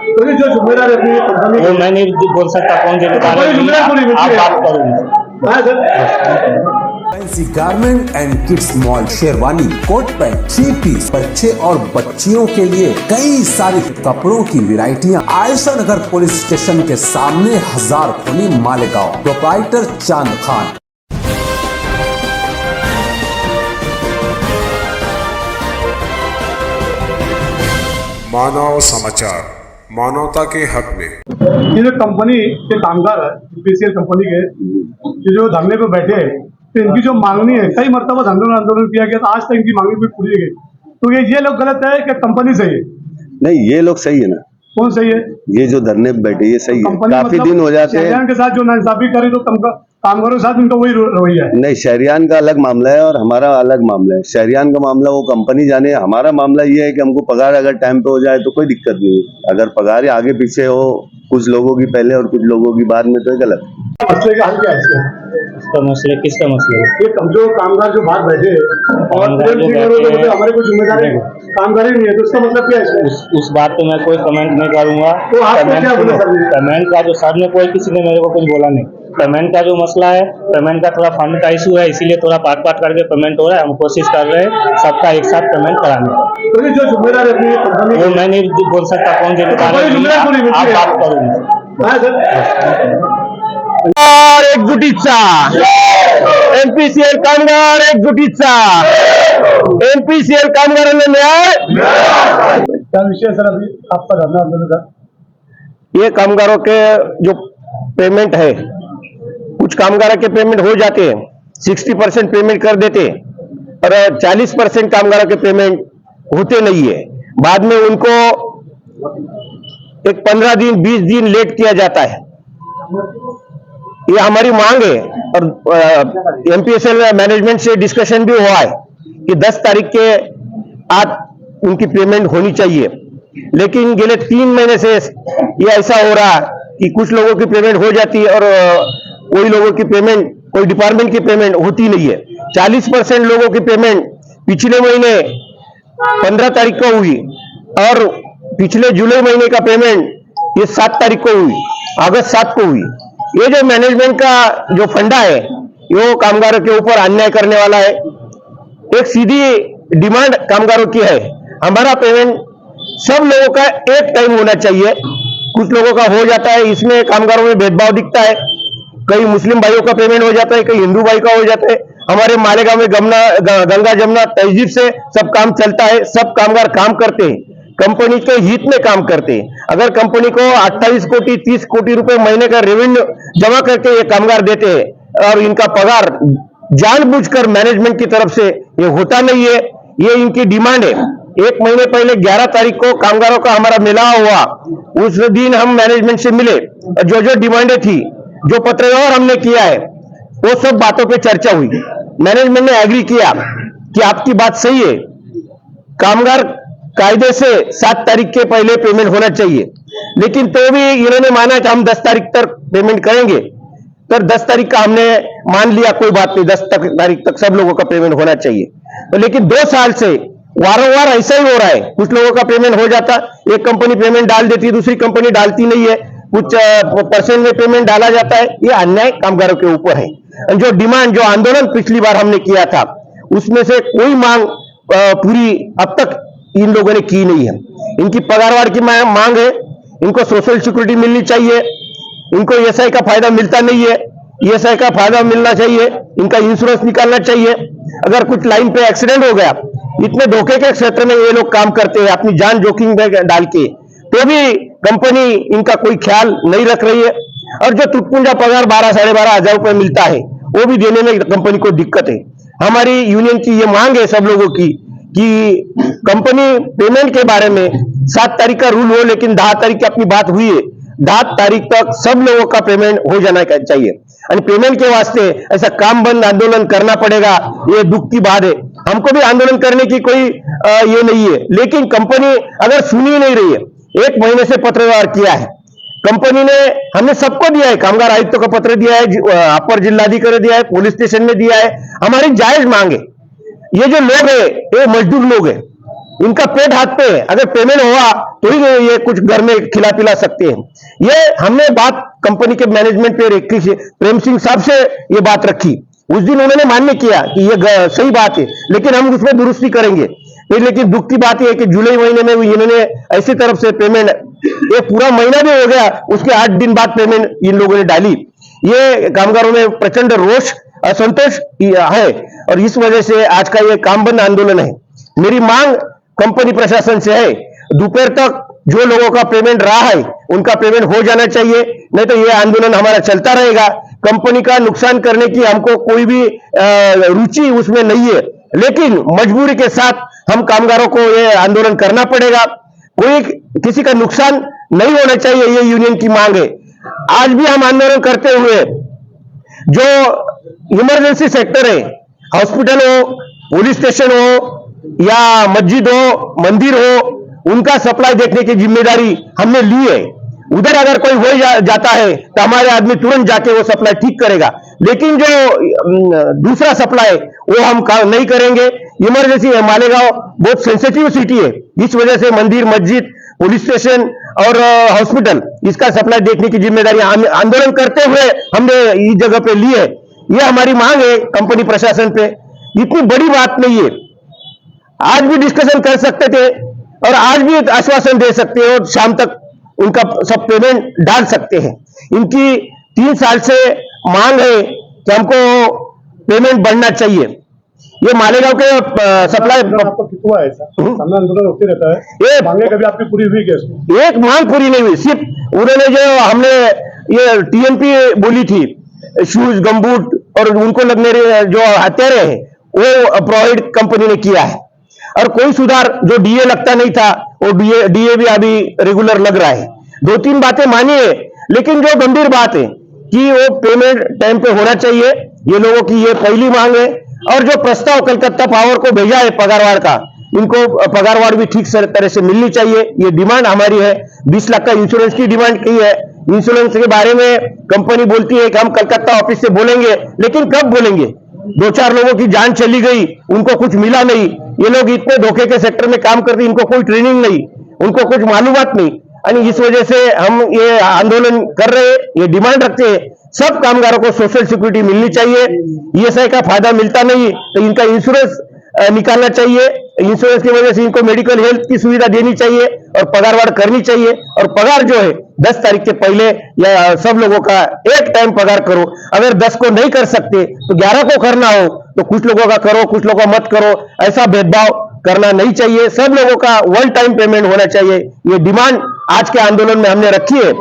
तो ये जो जिम्मेदार अपनी कंपनी वो मैं नहीं बोल सकता कौन जिम्मेदार है, आप बात करूंगा। हाँ sir, fancy garment and kids mall, sherwani, coat pant, three piece, बच्चे और बच्चियों के लिए कई सारे कपड़ों की वैरायटियां आयशा नगर पुलिस स्टेशन के सामने, हजार खोली, मालेगांव। प्रोप्राइटर चांद खान। मानव समाचार, मानवता के हक में। ये जो कंपनी के कामगार है, पीसीएल कंपनी के, ये जो धरने पे बैठे हैं, तो इनकी जो मांगनी है, कई मरतबा आंदोलन किया गया, आज तक इनकी मांगनी भी पूरी गई। तो ये लोग गलत है कि कंपनी सही है? नहीं, ये लोग सही है ना। कौन सही है? ये जो धरने पे बैठे ये सही है। काफी मतलब दिन हो जाते हैं के साथ जो नाइंसाफी करे, तो कामगारों के साथ उनका वही रवैया है। नहीं, शहरियान का अलग मामला है और हमारा अलग मामला है। शहरियान का मामला वो कंपनी जाने, हमारा मामला ये है कि हमको पगार अगर टाइम पे हो जाए तो कोई दिक्कत नहीं है। अगर पगार आगे पीछे हो, कुछ लोगों की पहले और कुछ लोगों की बाद में, तो गलत। मसले का हल क्या है इसका मसले किसका मसला है? ये जो कामगार जो बाहर बैठे और हमारे कोई जिम्मेदारी कामगार ही नहीं है, तो उसका मतलब क्या है? उस बात पे मैं कोई कमेंट नहीं करूंगा। तो आपको क्या बोला सर? पेमेंट का जो सर ने कोई किसी ने मेरे को कुछ बोला नहीं। पेमेंट का जो मसला है, पेमेंट का थोड़ा फंड का इशू है, इसीलिए थोड़ा पार्ट करके पेमेंट हो रहा है। हम कोशिश कर रहे हैं सबका एक साथ पेमेंट कराने का। तो ये जो जिम्मेदार है अपनी कंपनी, वो मैं नहीं बोल सकता कौन जिम्मेदार है, आप बात करूंगा। हाँ सर, और एकजुटीचा एमपीसीएल कामगार, एकजुटीचा एमपीसीएल कामगारांना न्याय। क्या विषय सर अभी आपका धरना आंदोलन का? ये कामगारों के जो पेमेंट है, कुछ कामगारों के पेमेंट हो जाते हैं, 60% पेमेंट कर देते और 40% कामगारों के पेमेंट होते नहीं है। बाद में उनको एक 15 दिन 20 दिन लेट किया जाता है। ये हमारी मांग है और एमपीएसएल मैनेजमेंट से डिस्कशन भी हुआ है कि 10 तारीख के आज उनकी पेमेंट होनी चाहिए। लेकिन गेले 3 महीने से ये ऐसा हो रहा कि कुछ लोगों की पेमेंट हो जाती है और कोई लोगों की पेमेंट, कोई डिपार्टमेंट की पेमेंट होती नहीं है। 40% लोगों की पेमेंट पिछले महीने 15 तारीख को हुई और पिछले जुलाई महीने का पेमेंट ये 7 तारीख को हुई, अगस्त 7 को हुई। ये जो मैनेजमेंट का जो फंडा है, वो कामगारों के ऊपर अन्याय करने वाला है। एक सीधी डिमांड कामगारों की है, हमारा पेमेंट सब लोगों का एक टाइम होना चाहिए। कुछ लोगों का हो जाता है, इसमें कामगारों में भेदभाव दिखता है। कई मुस्लिम भाइयों का पेमेंट हो जाता है, कई हिंदू भाई का हो जाता है। हमारे मालेगांव में गंगा जमुना तहजीब से सब काम चलता है, सब कामगार काम करते हैं, कंपनी के हित में काम करते हैं। अगर कंपनी को 28 कोटी 30 कोटी रुपए महीने का रेवेन्यू जमा करके ये कामगार देते हैं और इनका पगार जानबूझकर मैनेजमेंट की तरफ से ये होता नहीं है, ये इनकी डिमांड है। 1 महीने पहले 11 तारीख को कामगारों का हमारा मिलाव हुआ, उस दिन हम मैनेजमेंट से मिले। जो जो डिमांडें थी, जो पत्र व्यवहार हमने किया है, वो सब बातों पे चर्चा हुई। मैनेजमेंट ने एग्री किया कि आपकी बात सही है, कामगार कायदे से 7 तारीख के पहले पेमेंट होना चाहिए। लेकिन तो भी इन्होंने माना कि हम 10 तारीख तक पेमेंट करेंगे। तो 10 तारीख का हमने मान लिया, कोई बात नहीं, 10 तारीख तक सब लोगों का पेमेंट होना चाहिए। तो लेकिन 2 साल से वारंवार ऐसा ही हो रहा है। कुछ लोगों का पेमेंट हो जाता, एक कंपनी पेमेंट डाल देती है, दूसरी कंपनी डालती नहीं है, कुछ परसेंट में पेमेंट डाला जाता है। ये अन्याय कामगारों के ऊपर है। जो डिमांड, जो आंदोलन पिछली बार हमने किया था, उसमें से कोई मांग पूरी अब तक इन लोगों ने की नहीं है। इनकी पगारवाड़ की मांग है, इनको सोशल सिक्योरिटी मिलनी चाहिए, इनको ईएसआई का फायदा मिलता नहीं है, ईएसआई का फायदा मिलना चाहिए, इनका इंश्योरेंस निकालना चाहिए। अगर कुछ लाइन पे एक्सीडेंट हो गया, इतने धोखे के क्षेत्र में ये लोग काम करते हैं, अपनी जान जोखिम में डाल के, तो भी कंपनी इनका कोई ख्याल नहीं रख रही है। और जो तुटपुंजा पगार 12 साढ़े 12 हजार रुपए मिलता है, वो भी देने में कंपनी को दिक्कत है। हमारी यूनियन की ये मांग है सब लोगों की कि कंपनी पेमेंट के बारे में 7 तारीख का रूल हो, लेकिन 10 तारीख की अपनी बात हुई है, 10 तारीख तक सब लोगों का पेमेंट हो जाना चाहिए। और पेमेंट के वास्ते ऐसा काम बंद आंदोलन करना पड़ेगा, ये दुख की बात है। हमको भी आंदोलन करने की कोई ये नहीं है, लेकिन कंपनी अगर सुनी नहीं रही है, 1 महीने से पत्र व्यवहार किया है कंपनी ने, हमने सबको दिया है, कामगार आयुक्तों का पत्र दिया है, अपर जिलाधिकारी दिया है, पुलिस स्टेशन में दिया है। हमारी जायज मांग है। ये जो लोग है, ये मजदूर लोग है, इनका पेट हाथ पे है, अगर पेमेंट हुआ तो ही ये कुछ घर में खिला पिला सकते हैं। ये हमने बात कंपनी के मैनेजमेंट पे रखी, प्रेम सिंह साहब से ये बात रखी, उस दिन उन्होंने मान्य किया कि ये सही बात है, लेकिन हम उसमें दुरुस्ती करेंगे। लेकिन दुख की बात यह है कि जुलाई महीने में इन्होंने ऐसी तरफ से पेमेंट, ये पूरा महीना भी हो गया, उसके 8 दिन बाद पेमेंट इन लोगों ने डाली। ये कामगारों में प्रचंड रोष, असंतोष है और इस वजह से आज का ये काम बंद आंदोलन है। मेरी मांग कंपनी प्रशासन से है, दोपहर तक जो लोगों का पेमेंट रहा है उनका पेमेंट हो जाना चाहिए, नहीं तो ये आंदोलन हमारा चलता रहेगा। कंपनी का नुकसान करने की हमको कोई भी रुचि उसमें नहीं है, लेकिन मजबूरी के साथ हम कामगारों को ये आंदोलन करना पड़ेगा। कोई किसी का नुकसान नहीं होना चाहिए, ये यूनियन की मांग है। आज भी हम आंदोलन करते हुए जो इमरजेंसी सेक्टर है, हॉस्पिटल हो, पुलिस स्टेशन हो या मस्जिद हो, मंदिर हो, उनका सप्लाई देखने की जिम्मेदारी हमने ली है। उधर अगर कोई हो जाता है तो हमारे आदमी तुरंत जाके वो सप्लाई ठीक करेगा, लेकिन जो दूसरा सप्लाई वो हम नहीं करेंगे। इमरजेंसी है, मालेगांव बहुत सेंसिटिव सिटी है, इस वजह से मंदिर, मस्जिद, पुलिस स्टेशन और हॉस्पिटल, इसका सप्लाई देखने की जिम्मेदारी आंदोलन करते हुए हमने इस जगह पे ली है। ये हमारी मांग है कंपनी प्रशासन पे, इतनी बड़ी बात नहीं है। आज भी डिस्कशन कर सकते थे और आज भी आश्वासन दे सकते हैं और शाम तक उनका सब पेमेंट डाल सकते हैं। इनकी 3 साल से मांग है कि हमको पेमेंट बढ़ना चाहिए। ये मालेगांव के सप्लाई आपको कितना है ऐसा सामने आंदोलन होते रहता है, ये मांगे कभी आपकी पूरी हुई क्या? एक मांग पूरी नहीं हुई, सिर्फ उन्होंने जो हमने ये टीएमपी बोली थी, शूज, गमबूट और उनको लगने जो हथियारे हैं वो प्रोवाइड कंपनी ने किया है, और कोई सुधार जो डीए लगता नहीं था वो डीए भी अभी रेगुलर लग रहा है। 2-3 बातें मानी है, लेकिन जो गंभीर बात है कि वो पेमेंट टाइम पे होना चाहिए, ये लोगों की ये पहली मांग है। और जो प्रस्ताव कलकत्ता पावर को भेजा है पगारवाड़ का, इनको पगारवाड़ भी ठीक तरह से मिलनी चाहिए, ये डिमांड हमारी है। 20 लाख का इंश्योरेंस की डिमांड की है। इंश्योरेंस के बारे में कंपनी बोलती है कि हम कलकत्ता ऑफिस से बोलेंगे, लेकिन कब बोलेंगे? 2-4 लोगों की जान चली गई, उनको कुछ मिला नहीं। ये लोग इतने धोखे के सेक्टर में काम करते, इनको कोई ट्रेनिंग नहीं, उनको कुछ मालूमात नहीं, और इस वजह से हम ये आंदोलन कर रहे हैं, ये डिमांड रखते हैं। सब कामगारों को सोशल सिक्योरिटी मिलनी चाहिए, ईएसआई का फायदा मिलता नहीं तो इनका इंश्योरेंस निकालना चाहिए। इंश्योरेंस की वजह से इनको मेडिकल हेल्थ की सुविधा देनी चाहिए और पगारवाड़ करनी चाहिए। और पगार जो है 10 तारीख के पहले या सब लोगों का एक टाइम पगार करो। अगर 10 को नहीं कर सकते तो 11 को करना हो तो कुछ लोगों का करो, कुछ लोगों का मत करो, ऐसा भेदभाव करना नहीं चाहिए। सब लोगों का 1 टाइम पेमेंट होना चाहिए। ये डिमांड आज के आंदोलन में हमने रखी है।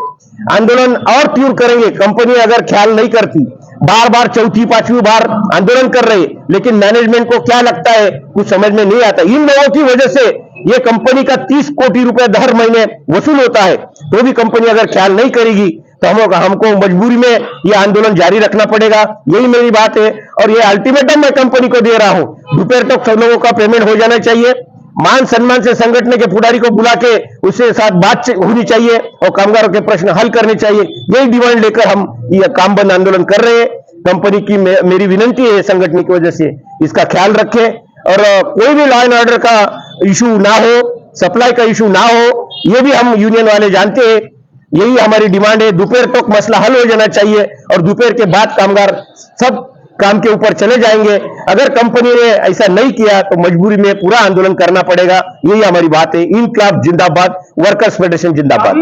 आंदोलन और तीव्र करेंगे। कंपनी अगर ख्याल नहीं करती, बार बार 4-5वीं बार आंदोलन कर रहे, लेकिन मैनेजमेंट को क्या लगता है कुछ समझ में नहीं आता। इन लोगों की वजह से ये कंपनी का 30 कोटी रुपए हर महीने वसूल होता है, तो भी कंपनी अगर ख्याल नहीं करेगी तो हमको मजबूरी में ये आंदोलन जारी रखना पड़ेगा। यही मेरी बात है और ये अल्टीमेटम मैं कंपनी को दे रहा हूं। दोपहर तक सब लोगों का पेमेंट हो जाना चाहिए। मान सम्मान से संगठन के पुजारी को बुला के उसके साथ बात होनी चाहिए और कामगारों के प्रश्न हल करने चाहिए। यही डिमांड लेकर हम ये काम बंद आंदोलन कर रहे हैं। कंपनी की मेरी विनती है संगठन की वजह से इसका ख्याल रखें और कोई भी लॉ एंड ऑर्डर का इशू ना हो, सप्लाई का इशू ना हो, ये भी हम यूनियन वाले जानते हैं। यही हमारी डिमांड है। दोपहर तक मसला हल हो जाना चाहिए और दोपहर के बाद कामगार सब काम के ऊपर चले जाएंगे। अगर कंपनी ने ऐसा नहीं किया तो मजबूरी में पूरा आंदोलन करना पड़ेगा। यही हमारी बात है। इनकलाब जिंदाबाद, वर्कर्स फेडरेशन जिंदाबाद।